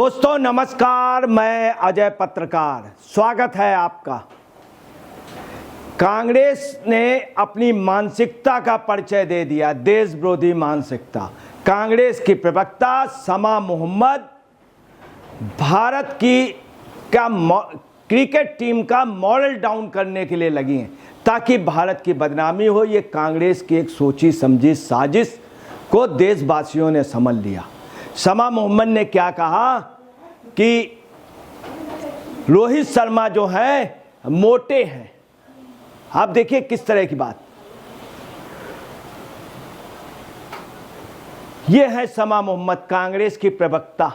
दोस्तों नमस्कार, मैं अजय पत्रकार, स्वागत है आपका। कांग्रेस ने अपनी मानसिकता का परिचय दे दिया, देश विरोधी मानसिकता। कांग्रेस की प्रवक्ता समा मोहम्मद भारत की क्रिकेट टीम का मॉरल डाउन करने के लिए लगी हैं ताकि भारत की बदनामी हो। ये कांग्रेस की एक सोची समझी साजिश को देशवासियों ने समझ लिया। समा मोहम्मद ने क्या कहा कि रोहित शर्मा जो हैं मोटे हैं। आप देखिए किस तरह की बात। ये है समा मोहम्मद, कांग्रेस की प्रवक्ता।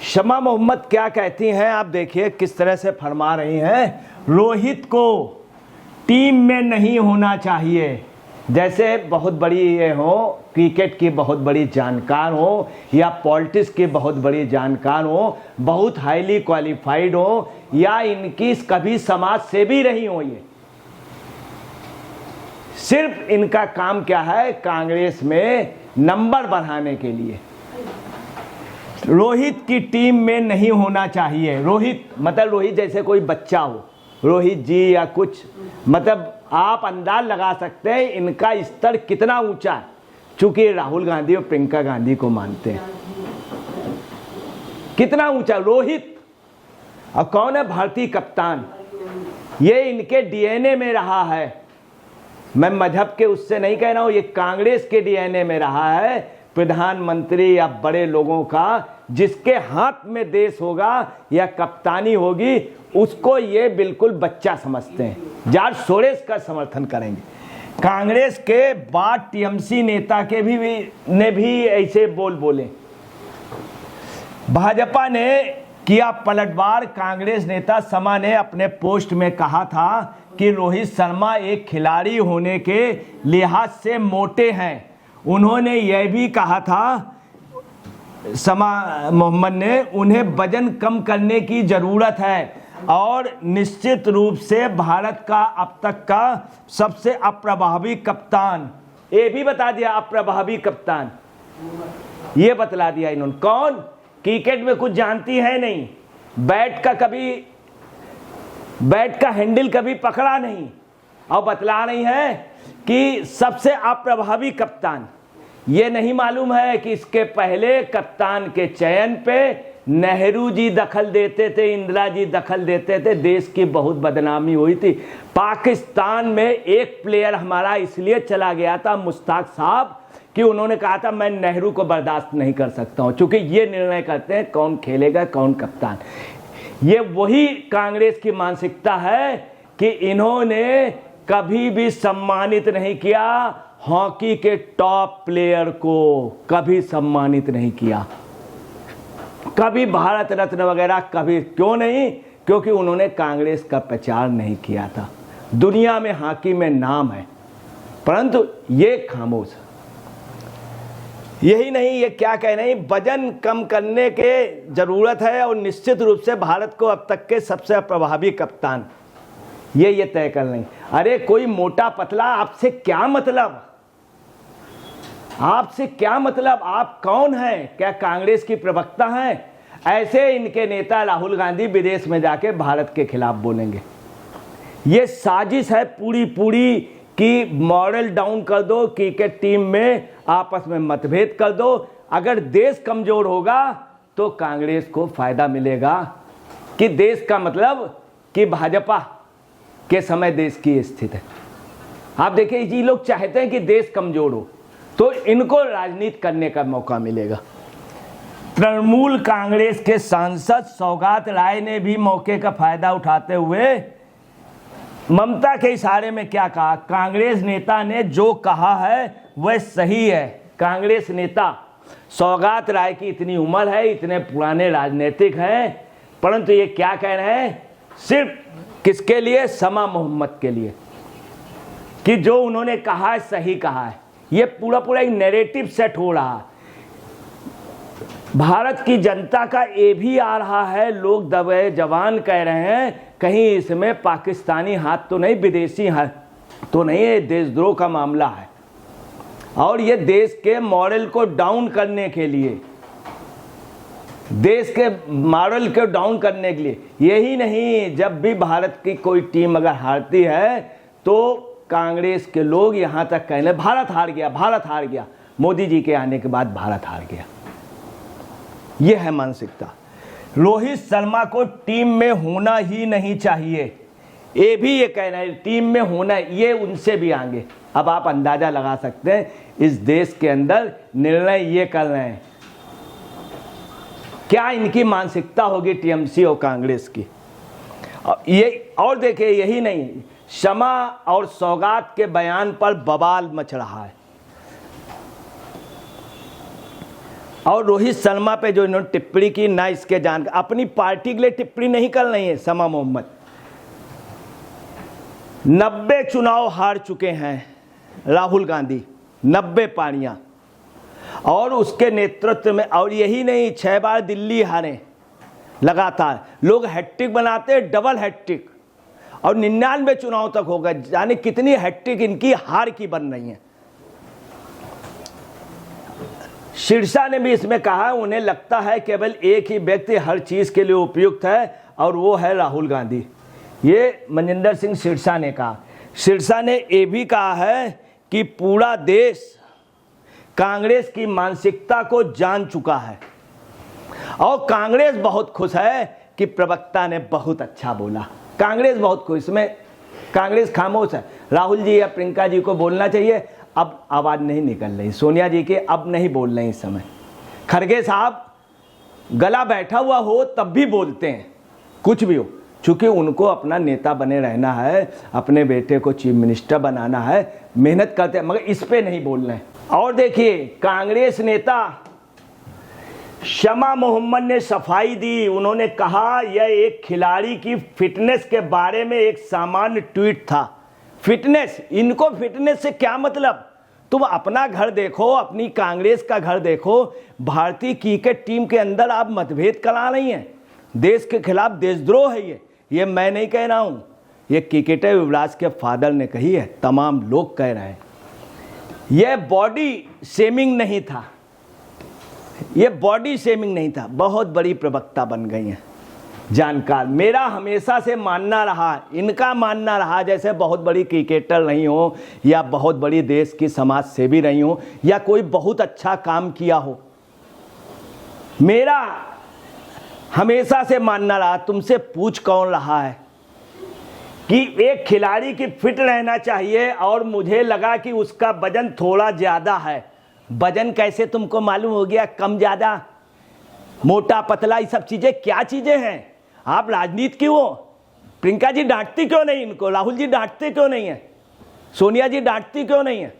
समा मोहम्मद क्या कहती हैं, आप देखिए किस तरह से फरमा रही हैं। रोहित को टीम में नहीं होना चाहिए। जैसे बहुत बड़ी ये हो, क्रिकेट की बहुत बड़ी जानकार हो या पॉलिटिक्स की बहुत बड़ी जानकार हो, बहुत हाईली क्वालिफाइड हो या इनकी कभी समाज सेवी रही हो। ये सिर्फ इनका काम क्या है, कांग्रेस में नंबर बढ़ाने के लिए। रोहित की टीम में नहीं होना चाहिए। रोहित मतलब रोहित जैसे कोई बच्चा हो, रोहित जी या कुछ, मतलब आप अंदाज लगा सकते हैं इनका स्तर कितना ऊंचा है, चूंकि राहुल गांधी और प्रियंका गांधी को मानते हैं। कितना ऊंचा रोहित। और कौन है भारतीय कप्तान, ये इनके डीएनए में रहा है। मैं मजहब के उससे नहीं कह रहा हूं, ये कांग्रेस के डीएनए में रहा है। प्रधानमंत्री या बड़े लोगों का जिसके हाथ में देश होगा या कप्तानी होगी, उसको ये बिल्कुल बच्चा समझते हैं। जॉर्ज सोरेस का समर्थन करेंगे। कांग्रेस के बाद टीएमसी नेता के ने भी ऐसे बोले। भाजपा ने किया पलटवार। कांग्रेस नेता समा ने अपने पोस्ट में कहा था कि रोहित शर्मा एक खिलाड़ी होने के लिहाज से मोटे हैं। उन्होंने यह भी कहा था, समा मोहम्मद ने, उन्हें वजन कम करने की जरूरत है और निश्चित रूप से भारत का अब तक का सबसे अप्रभावी कप्तान। ये भी बता दिया, अप्रभावी कप्तान ये बतला दिया इन्होंने। कौन? क्रिकेट में कुछ जानती है नहीं, बैट का हैंडल कभी पकड़ा नहीं, और बतला रही है कि सबसे अप्रभावी कप्तान। ये नहीं मालूम है कि इसके पहले कप्तान के चयन पे नेहरू जी दखल देते थे, इंदिरा जी दखल देते थे, देश की बहुत बदनामी हुई थी। पाकिस्तान में एक प्लेयर हमारा इसलिए चला गया था, मुश्ताक साहब, कि उन्होंने कहा था मैं नेहरू को बर्दाश्त नहीं कर सकता हूं, क्योंकि ये निर्णय करते हैं कौन खेलेगा कौन कप्तान। ये वही कांग्रेस की मानसिकता है कि इन्होंने कभी भी सम्मानित नहीं किया, हॉकी के टॉप प्लेयर को कभी सम्मानित नहीं किया, कभी भारत रत्न वगैरह कभी। क्यों नहीं? क्योंकि उन्होंने कांग्रेस का प्रचार नहीं किया था। दुनिया में हॉकी में नाम है, परंतु ये खामोश। यही नहीं, ये क्या कह रहे हैं, वजन कम करने के जरूरत है और निश्चित रूप से भारत को अब तक के सबसे प्रभावी कप्तान ये तय कर रहे हैं। अरे कोई मोटा पतला, आपसे क्या मतलब? आपसे क्या मतलब? आप कौन हैं? क्या कांग्रेस की प्रवक्ता हैं? ऐसे इनके नेता राहुल गांधी विदेश में जाके भारत के खिलाफ बोलेंगे। ये साजिश है पूरी कि मॉरल डाउन कर दो, क्रिकेट टीम में आपस में मतभेद कर दो। अगर देश कमजोर होगा तो कांग्रेस को फायदा मिलेगा। कि देश का मतलब कि भाजपा के समय देश की स्थिति है। आप देखिए, ये लोग चाहते हैं कि देश कमजोर हो तो इनको राजनीति करने का मौका मिलेगा। तृणमूल कांग्रेस के सांसद सौगात राय ने भी मौके का फायदा उठाते हुए ममता के इशारे में क्या कहा, कांग्रेस नेता ने जो कहा है वह सही है। कांग्रेस नेता सौगात राय की इतनी उम्र है, इतने पुराने राजनीतिक हैं, परंतु ये क्या कह रहे हैं, सिर्फ किसके लिए? समा मोहम्मद के लिए, कि जो उन्होंने कहा है सही कहा है। ये पूरा एक नैरेटिव सेट हो रहा है। भारत की जनता का ये भी आ रहा है, लोग दबे जवान कह रहे हैं, कहीं इसमें पाकिस्तानी हाथ तो नहीं, विदेशी हाथ तो नहीं, ये देशद्रोह का मामला है। और ये देश के मॉरल को डाउन करने के लिए देश के मॉरल को डाउन करने के लिए। यही नहीं, जब भी भारत की कोई टीम अगर हारती है तो कांग्रेस के लोग यहाँ तक कहने भारत हार गया, भारत हार गया। मोदी जी के आने के बाद भारत हार गया। यह है मानसिकता। रोहित शर्मा को टीम में होना ही नहीं चाहिए, ये भी ये कहना है टीम में होना, ये उनसे भी आगे। अब आप अंदाजा लगा सकते हैं इस देश के अंदर निर्णय ये कर रहे हैं, क्या इनकी मानसिकता होगी टीएमसी और कांग्रेस की। ये और देखिए, यही नहीं, क्षमा और सौगात के बयान पर बवाल मच रहा है। और रोहित शर्मा पे जो इन्होंने टिप्पणी की ना, इसके जान अपनी पार्टी के लिए टिप्पणी नहीं कर रही है शमा मोहम्मद। 90 चुनाव हार चुके हैं राहुल गांधी, 90 पारियां, और उसके नेतृत्व में। और यही नहीं, 6 बार दिल्ली हारे लगातार। लोग हैट्रिक बनाते, डबल हैट्रिक, और 99 चुनाव तक हो गए। यानी कितनी हैट्रिक इनकी हार की बन रही है। सिरसा ने भी इसमें कहा, उन्हें लगता है केवल एक ही व्यक्ति हर चीज के लिए उपयुक्त है और वो है राहुल गांधी। ये मनजिंदर सिंह सिरसा ने कहा। सिरसा ने ये भी कहा है कि पूरा देश कांग्रेस की मानसिकता को जान चुका है और कांग्रेस बहुत खुश है कि प्रवक्ता ने बहुत अच्छा बोला। कांग्रेस बहुत खुश, इसमें कांग्रेस खामोश है। राहुल जी या प्रियंका जी को बोलना चाहिए, अब आवाज़ नहीं निकल रही। सोनिया जी के अब नहीं बोल रहे इस समय। खड़गे साहब गला बैठा हुआ हो तब भी बोलते हैं, कुछ भी हो, चूँकि उनको अपना नेता बने रहना है, अपने बेटे को चीफ मिनिस्टर बनाना है, मेहनत करते हैं, मगर इस पे नहीं बोल रहे हैं। और देखिए, कांग्रेस नेता शमा मोहम्मद ने सफाई दी। उन्होंने कहा यह एक खिलाड़ी की फिटनेस के बारे में एक सामान्य ट्वीट था। फिटनेस, इनको फिटनेस से क्या मतलब? तुम अपना घर देखो, अपनी कांग्रेस का घर देखो। भारतीय क्रिकेट टीम के अंदर आप मतभेद करा रही हैं, देश के खिलाफ देशद्रोह है ये मैं नहीं कह रहा हूं, ये क्रिकेटर युवराज के फादर ने कही है, तमाम लोग कह रहे हैं। यह बॉडी शेमिंग नहीं था, ये बॉडी शेमिंग नहीं था। बहुत बड़ी प्रवक्ता बन गई हैं, जानकार। मेरा हमेशा से मानना रहा, इनका मानना रहा, जैसे बहुत बड़ी क्रिकेटर रही हो या बहुत बड़ी देश की समाज सेवी रही हो या कोई बहुत अच्छा काम किया हो, मेरा हमेशा से मानना रहा, तुमसे पूछ कौन रहा है कि एक खिलाड़ी की फिट रहना चाहिए, और मुझे लगा कि उसका वजन थोड़ा ज़्यादा है। वजन कैसे तुमको मालूम हो गया? कम ज़्यादा, मोटा पतला, ये सब चीज़ें क्या चीज़ें हैं? आप राजनीति की हो। प्रियंका जी डांटती क्यों नहीं इनको? राहुल जी डांटते क्यों नहीं है? सोनिया जी डांटती क्यों नहीं है?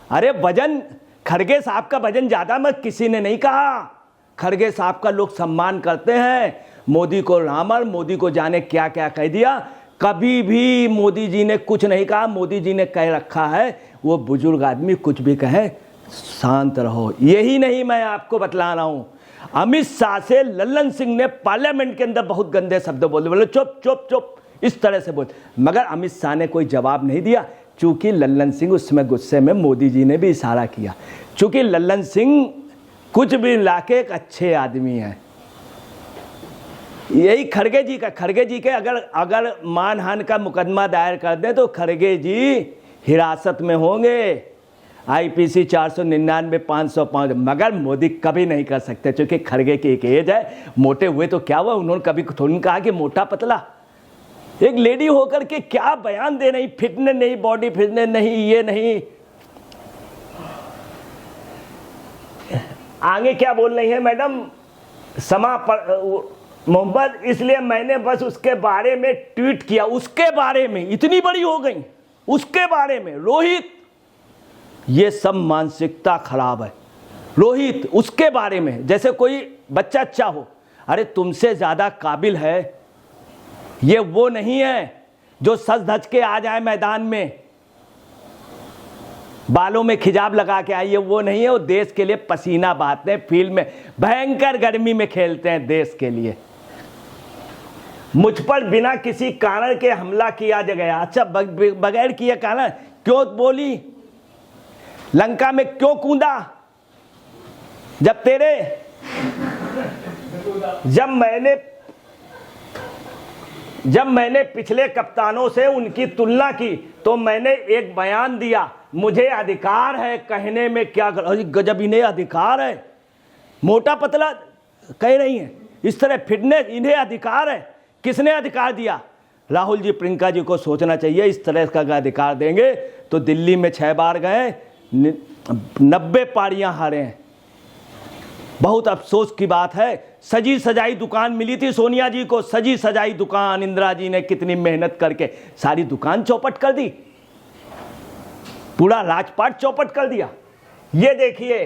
अरे वजन, खड़गे साहब का वजन ज़्यादा मत, किसी ने नहीं कहा। खड़गे साहब का लोग सम्मान करते हैं। मोदी को रामर, मोदी को जाने क्या क्या कह दिया। कभी भी मोदी जी ने कुछ नहीं कहा। मोदी जी ने कह रखा है, वो बुजुर्ग आदमी कुछ भी कहे शांत रहो। यही नहीं, मैं आपको बतला रहा हूं, अमित शाह से लल्लन सिंह ने पार्लियामेंट के अंदर बहुत गंदे शब्द बोले, चुप चुप चुप, इस तरह से बोले, मगर अमित शाह ने कोई जवाब नहीं दिया। चूंकि लल्लन सिंह उसमें गुस्से में, मोदी जी ने भी इशारा किया, चूंकि लल्लन सिंह कुछ भी लाके एक अच्छे आदमी हैं। यही खड़गे जी का, खड़गे जी के अगर मानहानि का मुकदमा दायर कर दें तो खड़गे जी हिरासत में होंगे, आईपीसी 499 505, मगर मोदी कभी नहीं कर सकते, क्योंकि खड़गे की एक एज है। मोटे हुए तो क्या हुआ, उन्होंने कभी थोड़ी कहा कि मोटा पतला। एक लेडी होकर के क्या बयान दे रही, फिटनेस नहीं, बॉडी फिटनेस नहीं, ये नहीं। आगे क्या बोल रही है मैडम समा मोहम्मद? इसलिए मैंने बस उसके बारे में ट्वीट किया, उसके बारे में। इतनी बड़ी हो गई, उसके बारे में। रोहित, ये सब मानसिकता खराब है। रोहित, उसके बारे में, जैसे कोई बच्चा अच्छा हो। अरे तुमसे ज्यादा काबिल है, ये वो नहीं है जो सज धज के आ जाए मैदान में, बालों में खिजाब लगा के आइए, वो नहीं है। वो देश के लिए पसीना बहाते हैं, फील्ड में भयंकर गर्मी में खेलते हैं देश के लिए। मुझ पर बिना किसी कारण के हमला किया गया। अच्छा, बगैर किए कारण क्यों बोली? लंका में क्यों कूदा? जब तेरे जब मैंने पिछले कप्तानों से उनकी तुलना की तो मैंने एक बयान दिया, मुझे अधिकार है कहने में क्या गजब, इन्हें अधिकार है। मोटा पतला कह रही हैं, इस तरह फिटनेस, इन्हें अधिकार है। किसने अधिकार दिया? राहुल जी, प्रियंका जी को सोचना चाहिए। इस तरह का अधिकार देंगे तो दिल्ली में 6 बार गए, 90 पारियां हारे हैं। बहुत अफसोस की बात है। सजी सजाई दुकान मिली थी सोनिया जी को, सजी सजाई दुकान, इंदिरा जी ने कितनी मेहनत करके सारी दुकान चौपट कर दी, पूरा राजपाट चौपट कर दिया। ये देखिए,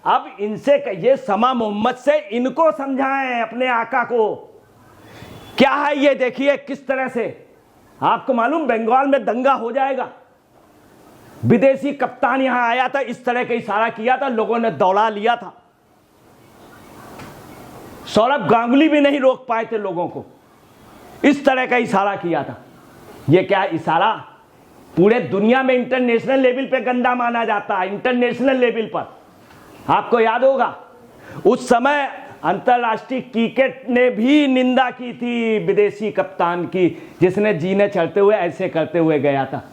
अब इनसे कहिए, समा मोहम्मद से इनको समझाएं अपने आका को क्या है। ये देखिए किस तरह से, आपको मालूम बंगाल में दंगा हो जाएगा। विदेशी कप्तान यहां आया था, इस तरह का इशारा किया था, लोगों ने दौड़ा लिया था। सौरभ गांगुली भी नहीं रोक पाए थे लोगों को, इस तरह का इशारा किया था। ये क्या इशारा, पूरे दुनिया में इंटरनेशनल लेवल पे गंदा माना जाता है, इंटरनेशनल लेवल पर। आपको याद होगा उस समय अंतरराष्ट्रीय क्रिकेट ने भी निंदा की थी विदेशी कप्तान की, जिसने जीने चढ़ते हुए ऐसे करते हुए गया था।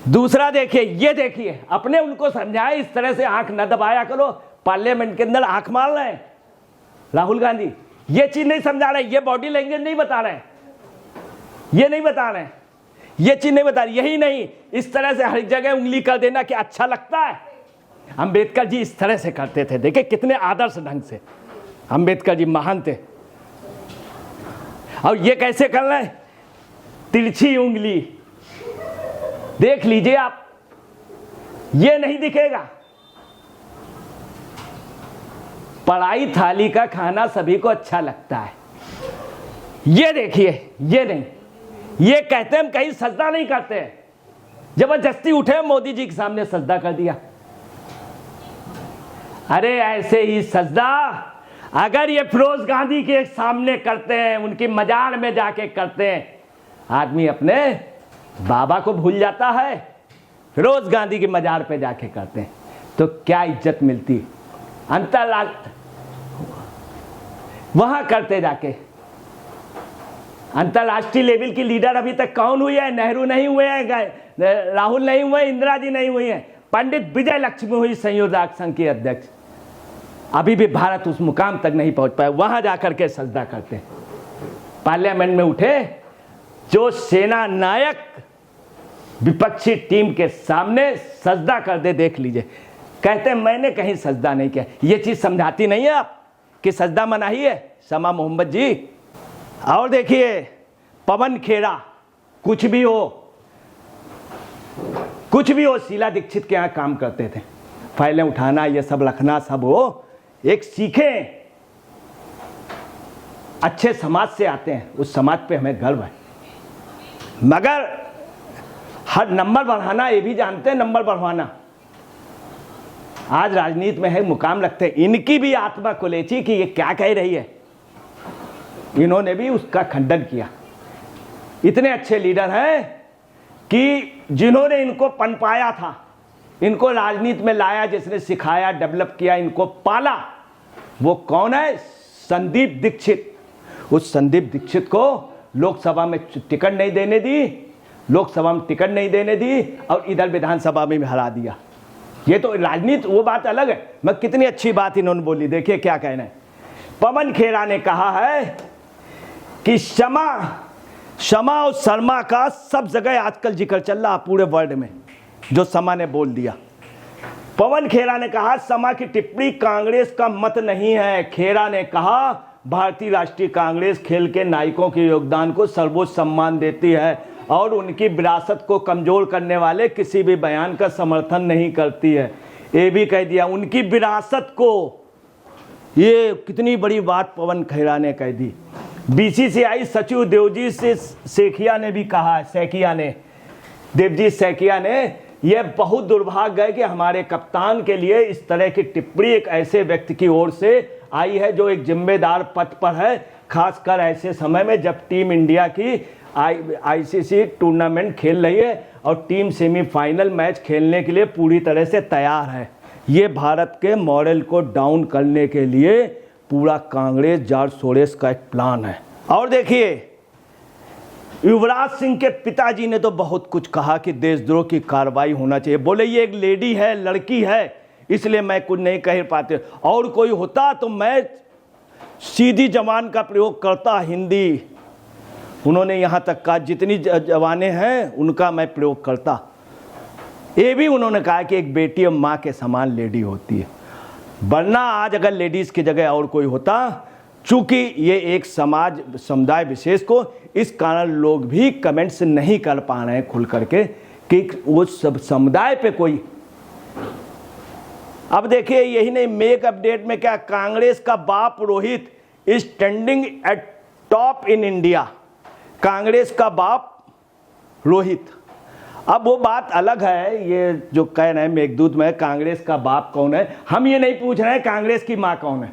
दूसरा देखिए, ये देखिए, अपने उनको समझाए, इस तरह से आंख न दबाया करो, पार्लियामेंट के अंदर आंख मार रहे हैं राहुल गांधी। ये चीज नहीं समझा रहे, ये बॉडी लैंग्वेज नहीं बता रहे, ये नहीं बता रहे, ये चीज नहीं बता रहे। यही नहीं, इस तरह से हर जगह उंगली कर देना कि अच्छा लगता है। अंबेडकर जी इस तरह से करते थे, देखिए कितने आदर्श ढंग से अंबेडकर जी महान थे। और ये कैसे कर रहे हैं, तिरछी उंगली, देख लीजिए आप, ये नहीं दिखेगा। पढ़ाई थाली का खाना सभी को अच्छा लगता है, ये देखिए, ये नहीं, ये कहते हैं हम कहीं सजदा नहीं करते हैं, जबरदस्ती उठे मोदी जी के सामने सजदा कर दिया। अरे ऐसे ही सजदा अगर ये फिरोज गांधी के सामने करते हैं, उनकी मजार में जाके करते हैं, आदमी अपने बाबा को भूल जाता है, फिरोज गांधी की मजार पे जाके करते हैं तो क्या इज्जत मिलती। अंतरराष्ट्रीय वहां करते जाके, अंतरराष्ट्रीय लेवल की लीडर अभी तक कौन हुई है? नेहरू नहीं हुए हैं, राहुल नहीं हुए, इंदिरा जी नहीं हुई हैं, पंडित विजय लक्ष्मी हुई संयुक्त राष्ट्र संघ की अध्यक्ष। अभी भी भारत उस मुकाम तक नहीं पहुंच पाया, वहां जाकर के सजदा करते हैं। पार्लियामेंट में उठे जो सेना नायक विपक्षी टीम के सामने सजदा कर दे, देख लीजिए, कहते हैं मैंने कहीं सजदा नहीं किया। ये चीज समझाती नहीं है आप कि सजदा मनाही है, समा मोहम्मद जी। और देखिए पवन खेड़ा, कुछ भी हो, शीला दीक्षित के यहाँ काम करते थे, फाइलें उठाना, ये सब रखना, सब हो, एक सीखें, अच्छे समाज से आते हैं, उस समाज पे हमें गर्व है। मगर हर नंबर बढ़ाना, ये भी जानते हैं नंबर बढ़वाना, आज राजनीति में है, मुकाम रखते हैं। इनकी भी आत्मा कुलेची कि ये क्या कह रही है, इन्होंने भी उसका खंडन किया। इतने अच्छे लीडर हैं कि जिन्होंने इनको पनपाया था, इनको राजनीति में लाया, जिसने सिखाया, डेवलप किया, इनको पाला, वो कौन है? संदीप दीक्षित। उस संदीप दीक्षित को लोकसभा में टिकट नहीं देने दी, लोकसभा में टिकट नहीं देने दी और इधर विधानसभा में हरा दिया। ये तो राजनीति, वो बात अलग है। मैं कितनी अच्छी बात इन्होंने बोली, देखिए क्या कहना है। पवन खेड़ा ने कहा है कि शमा और शर्मा का सब जगह आजकल जिक्र चल रहा पूरे वर्ल्ड में, जो शमा ने बोल दिया। पवन खेड़ा ने कहा शमा की टिप्पणी कांग्रेस का मत नहीं है। खेड़ा ने कहा भारतीय राष्ट्रीय कांग्रेस खेल के नायकों के योगदान को सर्वोच्च सम्मान देती है और उनकी विरासत को कमजोर करने वाले किसी भी बयान का समर्थन नहीं करती है। ये भी कह दिया उनकी विरासत को, ये कितनी बड़ी बात पवन खेड़ा ने कह दी। बीसीसीआई सचिव देवजीत सेखिया ने भी कहा, देवजीत सेखिया ने, यह बहुत दुर्भाग्य है कि हमारे कप्तान के लिए इस तरह की टिप्पणी एक ऐसे व्यक्ति की ओर से आई है जो एक जिम्मेदार पद पर है, खासकर ऐसे समय में जब टीम इंडिया की आईसीसी टूर्नामेंट खेल रही है और टीम सेमीफाइनल मैच खेलने के लिए पूरी तरह से तैयार है। ये भारत के मॉरल को डाउन करने के लिए पूरा कांग्रेस जॉर्ज सोरेस का एक प्लान है। और देखिए, युवराज सिंह के पिताजी ने तो बहुत कुछ कहा कि देशद्रोह की कार्रवाई होना चाहिए। बोले ये एक लेडी है, लड़की है, इसलिए मैं कुछ नहीं कह पाते, और कोई होता तो मैं सीधी जबान का प्रयोग करता, हिंदी। उन्होंने यहाँ तक कहा जितनी जबानें हैं उनका मैं प्रयोग करता। ये भी उन्होंने कहा कि एक बेटी और माँ के समान लेडी होती है, वरना आज अगर लेडीज़ की जगह और कोई होता, चूंकि ये एक समुदाय विशेष को, इस कारण लोग भी कमेंट्स नहीं कर पा रहे हैं खुल करके कि वो सब समुदाय पे कोई। अब देखिए, यही नहीं, मेक अपडेट में क्या, कांग्रेस का बाप Rohit is standing at top in India. Congress का बाप रोहित। अब वो बात अलग है, ये जो कह रहे हैं मेघदूत में कांग्रेस का बाप कौन है, हम ये नहीं पूछ रहे हैं कांग्रेस की माँ कौन है,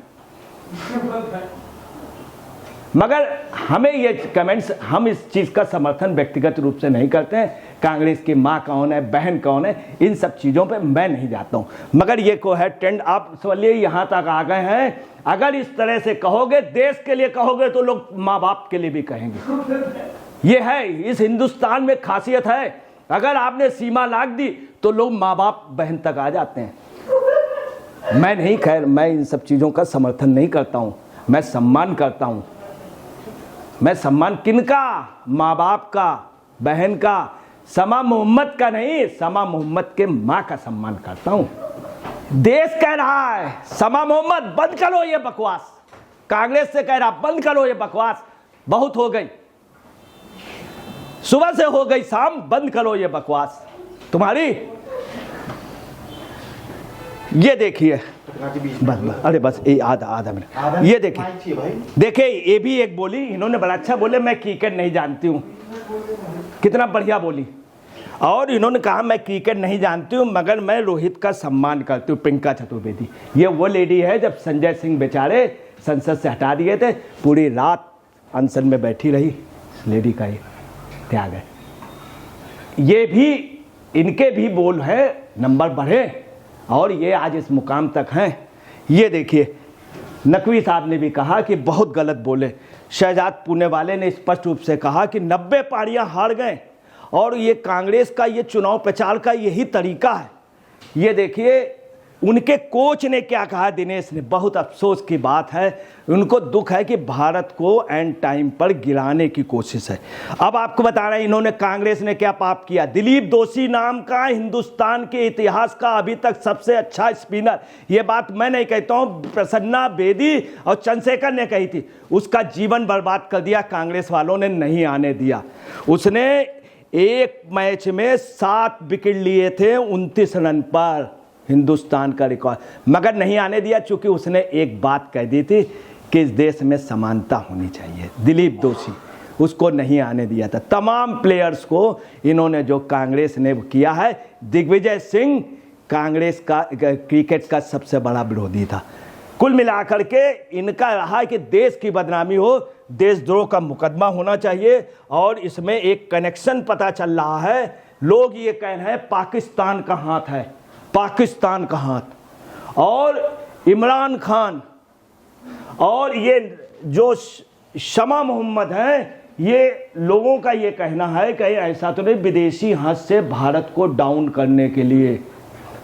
मगर हमें ये कमेंट्स, हम इस चीज़ का समर्थन व्यक्तिगत रूप से नहीं करते हैं। कांग्रेस की माँ कौन है, बहन कौन है, इन सब चीज़ों पे मैं नहीं जाता हूँ, मगर ये को है ट्रेंड। आप समझिए यहाँ तक आ गए हैं, अगर इस तरह से कहोगे, देश के लिए कहोगे, तो लोग माँ बाप के लिए भी कहेंगे। ये है, इस हिंदुस्तान में खासियत है, अगर आपने सीमा लाग दी तो लोग माँ बाप बहन तक आ जाते हैं। मैं नहीं, खैर मैं इन सब चीज़ों का समर्थन नहीं करता हूँ, मैं सम्मान करता हूँ। मैं सम्मान किनका? माँ बाप का, बहन का, समा मोहम्मद का नहीं, समा मोहम्मद के माँ का सम्मान करता हूँ। देश कह रहा है समा मोहम्मद बंद करो ये बकवास, कांग्रेस से कह रहा बंद करो ये बकवास, बहुत हो गई, सुबह से हो गई शाम, बंद करो ये बकवास तुम्हारी। ये देखिए बस, अरे बस ये आधा मिनट, ये देखिए ये भी एक बोली, इन्होंने बड़ा अच्छा बोले, मैं क्रिकेट नहीं जानती हूँ, कितना बढ़िया बोली। और इन्होंने कहा मैं क्रिकेट नहीं जानती हूँ मगर मैं रोहित का सम्मान करती हूँ। प्रियंका चतुर्वेदी, ये वो लेडी है जब संजय सिंह बेचारे संसद से हटा दिए थे, पूरी रात अनशन में बैठी रही, लेडी का ये त्याग है। ये भी इनके भी बोल है, नंबर बढ़े और ये आज इस मुकाम तक हैं। ये देखिए, नकवी साहब ने भी कहा कि बहुत गलत बोले। शहजाद पुणे वाले ने स्पष्ट रूप से कहा कि 90 पारियां हार गए और ये कांग्रेस का ये चुनाव प्रचार का यही तरीका है। ये देखिए उनके कोच ने क्या कहा, दिनेश ने, बहुत अफसोस की बात है, उनको दुख है कि भारत को एंड टाइम पर गिराने की कोशिश है। अब आपको बता रहे हैं इन्होंने, कांग्रेस ने क्या पाप किया। दिलीप दोषी नाम का हिंदुस्तान के इतिहास का अभी तक सबसे अच्छा स्पिनर, ये बात मैं नहीं कहता हूँ, प्रसन्ना बेदी और चंद्रशेखर ने कही थी, उसका जीवन बर्बाद कर दिया कांग्रेस वालों ने, नहीं आने दिया। उसने एक मैच में 7 विकेट लिए थे 29 रन पर, हिंदुस्तान का रिकॉर्ड, मगर नहीं आने दिया चूंकि उसने एक बात कह दी थी कि इस देश में समानता होनी चाहिए। दिलीप दोषी, उसको नहीं आने दिया था। तमाम प्लेयर्स को इन्होंने जो कांग्रेस ने किया है, दिग्विजय सिंह कांग्रेस का क्रिकेट का सबसे बड़ा विरोधी था। कुल मिलाकर के इनका रहा कि देश की बदनामी हो, देशद्रोह का मुकदमा होना चाहिए, और इसमें एक कनेक्शन पता चल रहा है। लोग ये कह रहे हैं पाकिस्तान का हाथ है, पाकिस्तान का हाथ, और इमरान खान और ये जो शमा मोहम्मद हैं, ये लोगों का ये कहना है कि ऐसा तो नहीं, विदेशी हाथ से भारत को डाउन करने के लिए,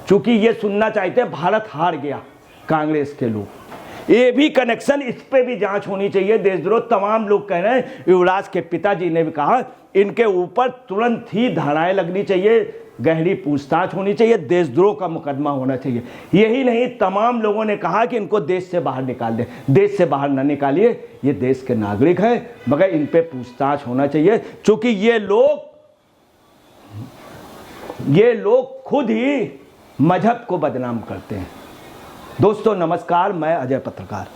चूंकि ये सुनना चाहते हैं भारत हार गया कांग्रेस के लोग। ये भी कनेक्शन, इस पे भी जांच होनी चाहिए। देशद्रोह तमाम लोग कह रहे हैं, युवराज के पिताजी ने भी कहा इनके ऊपर तुरंत ही धाराएं लगनी चाहिए, गहरी पूछताछ होनी चाहिए, देशद्रोह का मुकदमा होना चाहिए। यही नहीं, तमाम लोगों ने कहा कि इनको देश से बाहर निकाल दें। देश से बाहर न निकालिए, ये देश के नागरिक हैं, मगर इन पे पूछताछ होना चाहिए, क्योंकि ये लोग खुद ही मजहब को बदनाम करते हैं। दोस्तों नमस्कार, मैं अजय पत्रकार।